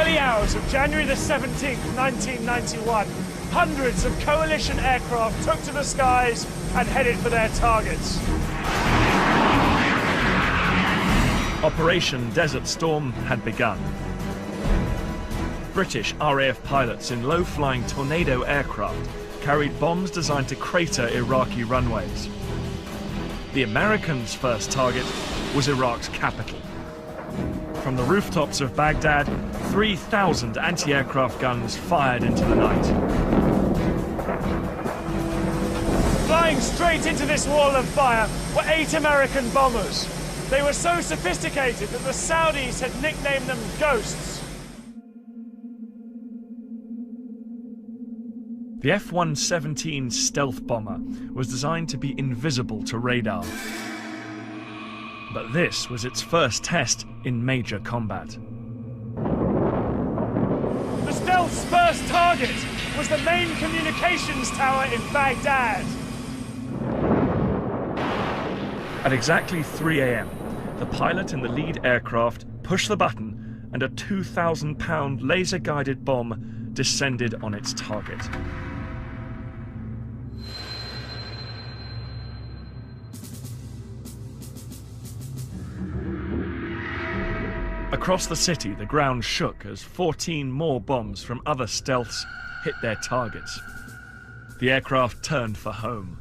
early hours of January the 17th, 1991, hundreds of coalition aircraft took to the skies and headed for their targets. Operation Desert Storm had begun. British RAF pilots in low-flying Tornado aircraft carried bombs designed to crater Iraqi runways. The Americans' first target was Iraq's capital. From the rooftops of Baghdad, 3,000 anti-aircraft guns fired into the night. Flying straight into this wall of fire were 8 American bombers. They were so sophisticated that the Saudis had nicknamed them Ghosts. The F-117 stealth bomber was designed to be invisible to radar. But this was its first test in major combat. The stealth's first target was the main communications tower in Baghdad. At exactly 3 a.m., the pilot in the lead aircraft pushed the button and a 2,000-pound laser-guided bomb descended on its target. Across the city, the ground shook as 14 more bombs from other stealths hit their targets. The aircraft turned for home.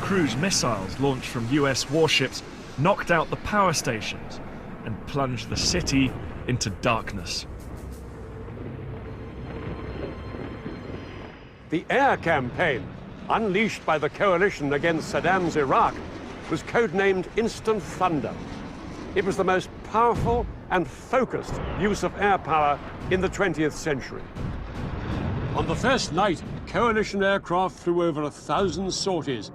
Cruise missiles launched from US warships knocked out the power stations and plunged the city into darkness. The air campaign, unleashed by the coalition against Saddam's Iraq, was codenamed Instant Thunder. It was the most powerful and focused use of air power in the 20th century. On the first night, coalition aircraft flew over 1,000 sorties.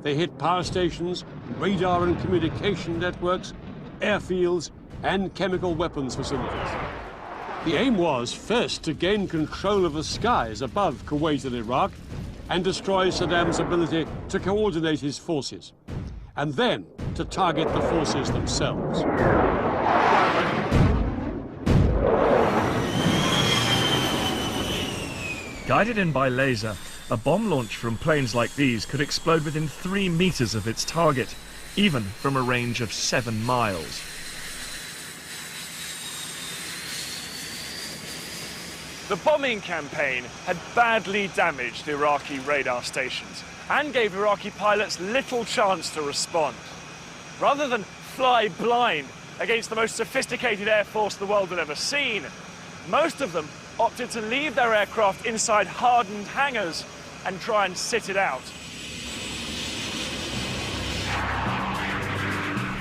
They hit power stations, radar and communication networks, airfields, and chemical weapons facilities. The aim was first to gain control of the skies above Kuwait and Iraq and destroy Saddam's ability to coordinate his forces, and then to target the forces themselves. Guided in by laser, a bomb launched from planes like these could explode within 3 meters of its target, even from a range of 7 miles. The bombing campaign had badly damaged Iraqi radar stations and gave Iraqi pilots little chance to respond. Rather than fly blind against the most sophisticated air force the world had ever seen, most of them opted to leave their aircraft inside hardened hangars and try and sit it out.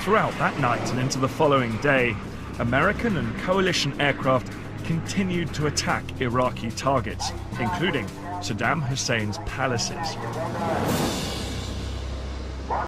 Throughout that night and into the following day, American and coalition aircraft continued to attack Iraqi targets, including Saddam Hussein's palaces.